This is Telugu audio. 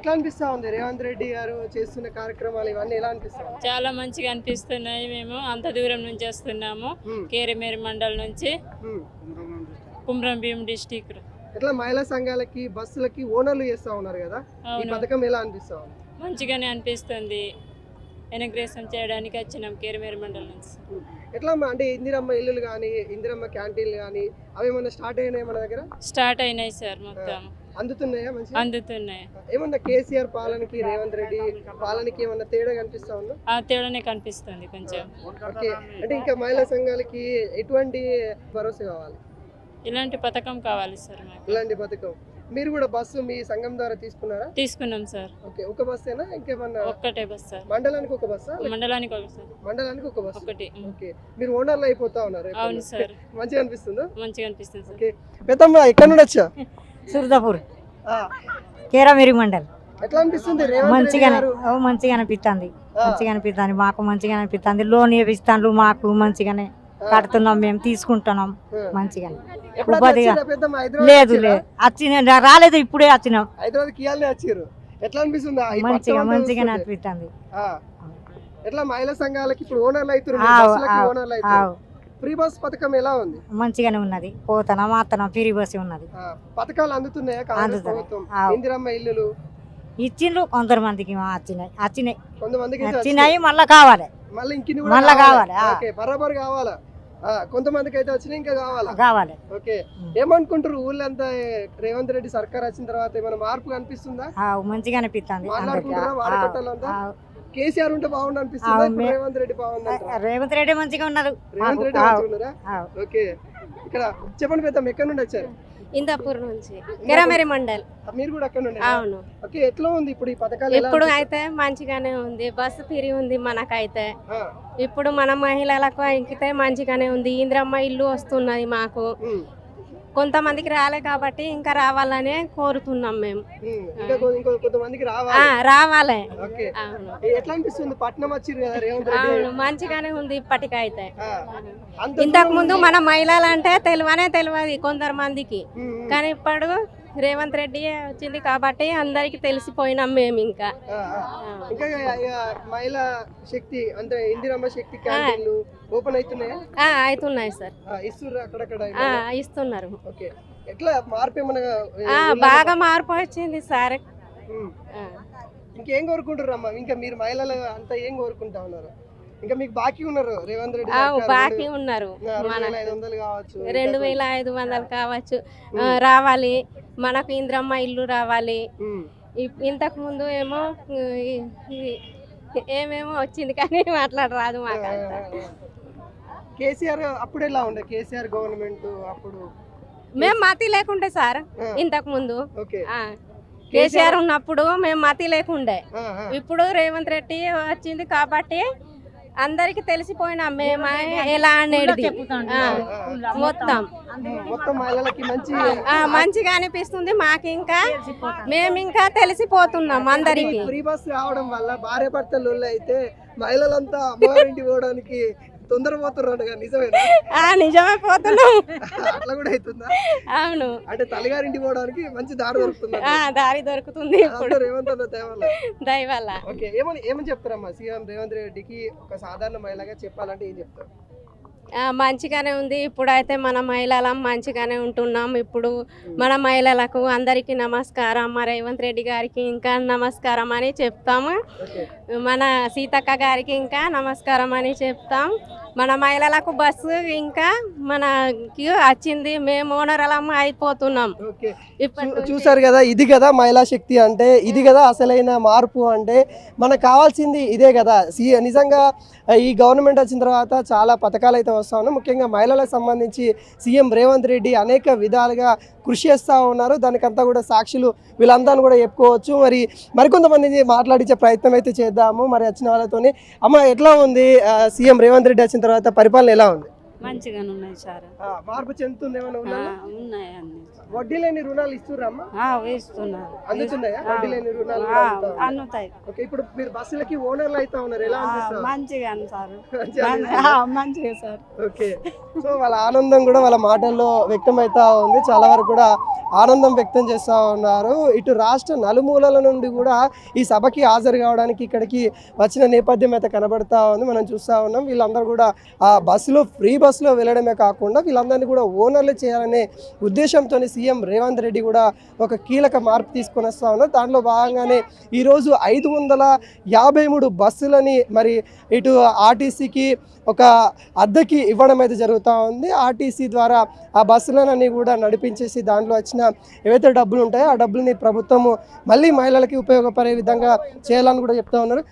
ఎట్లా అనిపిస్తా ఉంది రేవంత్ రెడ్డి గారు చేస్తున్న కార్యక్రమాలు ఇవన్నీ ఎలా అనిపిస్తాయి? చాలా మంచిగా అనిపిస్తున్నాయి. మేము అంత దూరం నుంచి వస్తున్నాము, కేరమేరి మండల్ నుంచి, కుమ్రం భీం డిస్టిక్. ఎట్లా మహిళా సంఘాలకి బస్సులకి ఓనర్లు చేస్తా ఉన్నారు కదా, ఈ పథకం ఎలా అనిపిస్తా ఉంది? మంచిగానే అనిపిస్తుంది. ఇనాగ్రేషన్ చేయడానికి వచ్చినాం కేరమేరి మండల్ నుంచి. ఎట్లా అంటే ఇందిరమ్మ ఇల్లులు కానీ ఇందిరమ్మ క్యాంటీన్లు కానీ అవి ఏమన్నా స్టార్ట్ అయినాయి మన దగ్గర? స్టార్ట్ అయినాయి సార్, మొత్తం అందుతున్నాయా? మంచిగా అందుతున్నాయి. ఏమన్నా కేసీఆర్ పాలనకి రేవంత్ రెడ్డి పాలనకి ఏమన్నా తేడా కనిపిస్తా ఉందా? ఆ తేడానే కనిపిస్తుంది కొంచెం. ఓకే, అంటే ఇంకా మహిళా సంఘాలకి ఎటువంటి భరోసా కావాలి? ఇలాంటి పథకం కావాలి సార్ మాకు. ఇలాంటి పథకం మీరు కూడా బస్సు మీ సంఘం ద్వారా తీసుకున్నారా? తీసుకున్నాం సార్. ఓకే, ఒక బస్సేనా ఇంకేమన్నా? ఒక్కటే బస్ సార్. మండలానికి ఒక బస్సా? మండలానికి ఒక సార్. మండలానికి ఒక బస్ ఒకటి. ఓకే, మీరు ఓనర్లు అయిపోతా ఉన్నారు. అవును సార్. మంచిగా అనిపిస్తుందా? మంచిగా అనిపిస్తుంది సార్. ఓకే, పెద్దమ్మ ఎక్కడ నుండి వచ్చా? సుర్దాపూర్, కేరమేరి మండల్. ఎట్లా అనిపిస్తుంది రేవంత్ రెడ్డి మంచిగా గారు? మంచిగా అనిపిస్తుంది. మంచిగా అనిపిస్తుంది, మాకు మంచిగా అనిపిస్తుంది. లోన్ ఇస్తాను, మాకు మంచిగానే కడుతున్నాం, మేము తీసుకుంటున్నాం మంచిగానే. ఎప్పుడైనా ఉపాధిగా వచ్చిర్రా పెద్దమ్మ? హైదరాబాద్ లేదు వచ్చిర్రా? లేదు వచ్చిన రాలేదు, ఇప్పుడే వచ్చినాం. హైదరాబాద్ కియాలనే వచ్చారు. ఎట్లా అనిపిస్తుంది? మంచిగానే అనిపిస్తుంది. ఎట్లా మహిళా సంఘాలకి ఇప్పుడు ఓనర్లు అవుతున్నారు, ఆవ్, బస్సులకి ఆవ్, ఓనర్లు అవుతున్నారు. ఆవ్. ఫ్రీ బస్ పథకం ఎలా ఉంది? మంచిగానే ఉన్నది, పోతాం మాత్రం ఫ్రీ బస్ ఉన్నది. పథకాలు అందుతున్నాయా కాంగ్రెస్ అందుతున్నాయి. ప్రభుత్వం? ఆవ్. ఇందిరమ్మ ఇల్లులు ఇచ్చిండ్రు కొంతమందికి, వచ్చినాయి కొంతమందికి అయితే వచ్చినాయి, మళ్ళా కావాలి, మళ్ళీ ఇంకిని మళ్ళా కావాలి. ఓకే, బరాబర్ కావాలా? కొంతమందికి అయితే వచ్చినాయి, ఇంకా కావాలా? కావాలి. ఓకే, ఏమనుకుంటారు ఊళ్ళంతా రేవంత్ రెడ్డి సర్కార్ వచ్చిన తర్వాత ఏమైనా మార్పు కనిపిస్తుందా? మంచిగా అనిపిస్తుంది. మాట్లాడుకుంటారా వాడకట్టాలంతా? కేసీఆర్ ఉంటే బాగుండు అనిపిస్తుందా? ఇప్పుడు రేవంత్ రెడ్డి బాగుందంటారా? రేవంత్ రెడ్డి మంచిగా ఉన్నారు. రేవంత్ రెడ్డి మంచిగా ఉన్నారా? ఓకే, ఇక్కడ చెప్పండి పెద్ద, ఎక్కడ నుండి వచ్చారు? ఇందాపూర్ నుంచి, కేరమేరి మండల్. మీరు కూడా అక్కడ నుండి? అవును. ఓకే, ఎట్లా ఉంది ఇప్పుడు ఈ పథకాలు? ఇప్పుడు అయితే మంచిగానే ఉంది, బస్సు ఫ్రీ ఉంది మనకైతే. ఇప్పుడు మన మహిళలకు ఎక్కితే మంచిగానే ఉంది. ఇందిరమ్మ ఇల్లు వస్తున్నది మాకు. కొంతమందికి రాలే కాబట్టి ఇంకా రావాలనే కోరుతున్నాం మేము. కొంతమందికి రావాలి. ఓకే, ఎట్లా అనిపిస్తుంది? పట్నం వచ్చిరు కదా రేవంత్ రెడ్డి. అవును, మంచిగానే ఉంది ఇప్పటికైతే. ఇంతకు ముందు మన మహిళలు అంటే తెలియదు కొందరు మందికి, కానీ ఇప్పుడు రేవంత్ రెడ్డి వచ్చింది కాబట్టి అందరికి తెలిసిపోయినాం మేము. ఇంకా మహిళా శక్తి అంటే ఇందిరమ్మ శక్తి క్యాంటీన్లు ఓపెన్ అవుతున్నాయా? అవుతున్నాయి సార్, ఇస్తున్నారు అక్కడక్కడ? ఇస్తున్నారు. ఓకే, ఎట్లా మార్పు ఏమన్నా? బాగా మార్పు వచ్చింది సార్. ఇంకేం కోరుకుంటారు అమ్మా? ఇంకా మీరు మహిళలు అంతా ఏం కోరుకుంటా ఉన్నారు? ఇంకా మీకు బాకీ ఉన్నారు రేవంత్ రెడ్డి? బాకీ ఉన్నారు, 2500 కావచ్చు, 2500 కావచ్చు. రావాలి మనకు ఇంద్రమ్మ ఇల్లు రావాలి. ఇంతకు ముందు ఏమేమో వచ్చింది కానీ మాట్లాడరాదు మాకు. కేసీఆర్ అప్పుడు ఎలా ఉండే? కేసీఆర్ గవర్నమెంట్ అప్పుడు మేము మతి లేకుండే సార్. ఇంతకు ముందు ఓకే, కేసీఆర్ ఉన్నప్పుడు మేము మతి లేకుండే. ఇప్పుడు రేవంత్ రెడ్డి వచ్చింది కాబట్టి అందరికి తెలిసిపోయినా మేము ఎలా అనేది. మొత్తం మహిళలకి మంచిగా అనిపిస్తుంది మాకు. ఇంకా మేము ఇంకా తెలిసిపోతున్నాం అందరికి. ఫ్రీ బస్ రావడం వల్ల భార్య భర్తలు అయితే మహిళలంతా అమ్మవారింటి పోవడానికి తొందరపోతున్నారు. నిజమేనా? నిజమే, పోతున్నాం. అట్లా కూడా అవుతుందా? అవును, అంటే తల్లిగారింటి పోవడానికి మంచి దారి దొరుకుతుంది. దారి దొరుకుతుంది ఇప్పుడు రేవంత్ దయ వల్ల. ఓకే, ఏమని చెప్తారమ్మా సీఎం రేవంత్ రెడ్డికి ఒక సాధారణ మహిళగా చెప్పాలంటే ఏం చెప్తారు? మంచిగానే ఉంది. ఇప్పుడైతే మన మహిళలం మంచిగానే ఉంటున్నాం. ఇప్పుడు మన మహిళలకు అందరికీ నమస్కారం. మా రేవంత్ రెడ్డి గారికి ఇంకా నమస్కారం అని చెప్తాము. మన సీతక్క గారికి ఇంకా నమస్కారం అని చెప్తాం. మన మహిళలకు బస్సు ఇంకా మనకి వచ్చింది, మేము ఓనర్లం అయిపోతున్నాం. చూసారు కదా, ఇది కదా మహిళా శక్తి అంటే, ఇది కదా అసలైన మార్పు అంటే. మనకు కావాల్సింది ఇదే కదా. నిజంగా ఈ గవర్నమెంట్ వచ్చిన తర్వాత చాలా పథకాలు అయితే వస్తూ ఉన్నాయి. ముఖ్యంగా మహిళలకు సంబంధించి సీఎం రేవంత్ రెడ్డి అనేక విధాలుగా కృషి చేస్తూ ఉన్నారు. దానికంతా కూడా సాక్షులు వీళ్ళంతా కూడా చెప్పుకోవచ్చు. మరికొంతమంది మాట్లాడించే ప్రయత్నం అయితే చేద్దాము మరి వచ్చిన వాళ్ళతోని. అమ్మ, ఎట్లా ఉంది సీఎం రేవంత్ రెడ్డి వచ్చిన తర్వాత పరిపాలన ఎలా ఉంది? మంచిగానే ఉన్నాయి సార్. మార్పు చెందుతుంది ఏమైనా ఆ, ఉందా? ఉన్నాయి అన్ని. వడ్డీ లేని రుణాలు ఇస్తున్నారమ్మా? వేస్తున్నారు. అందుతున్నాయా వడ్డీ లేని రుణాలు? అందుతాయి. ఓకే, ఇప్పుడు మీరు బస్సులకి ఓనర్లు అయితే ఉన్నారు, ఎలా అనిపిస్తుంది? మంచిగా సార్. మంచిగా అనిపిస్తుందా? మంచిగా సార్. ఓకే, సో వాళ్ళ ఆనందం కూడా వాళ్ళ మాటల్లో వ్యక్తం అవుతా ఉంది. చాలా వరకు కూడా ఆనందం వ్యక్తం చేస్తూ ఉన్నారు. ఇటు రాష్ట్ర నలుమూలల నుండి కూడా ఈ సభకి హాజరు కావడానికి ఇక్కడికి వచ్చిన నేపథ్యం అయితే కనబడతా ఉంది. మనం చూస్తూ ఉన్నాం. వీళ్ళందరూ కూడా ఆ బస్సులో ఫ్రీ బస్సులో వెళ్ళడమే కాకుండా వీళ్ళందరినీ కూడా ఓనర్లు చేయాలనే ఉద్దేశంతో సీఎం రేవంత్ రెడ్డి కూడా ఒక కీలక మార్పు తీసుకొని వస్తూ ఉన్నారు. దాంట్లో భాగంగానే ఈరోజు 553 బస్సులని మరి ఇటు ఆర్టీసీకి ఒక అద్దెకి ఇవ్వడం అయితే జరుగుతూ ఉంది. ఆర్టీసీ ద్వారా ఆ బస్సులన్నీ కూడా నడిపించేసి దాంట్లో వచ్చిన ఏవైతే డబ్బులు ఉంటాయో ఆ డబ్బుల్ని ప్రభుత్వము మళ్ళీ మహిళలకి ఉపయోగపడే విధంగా చేయాలని కూడా చెప్తా ఉన్నారు.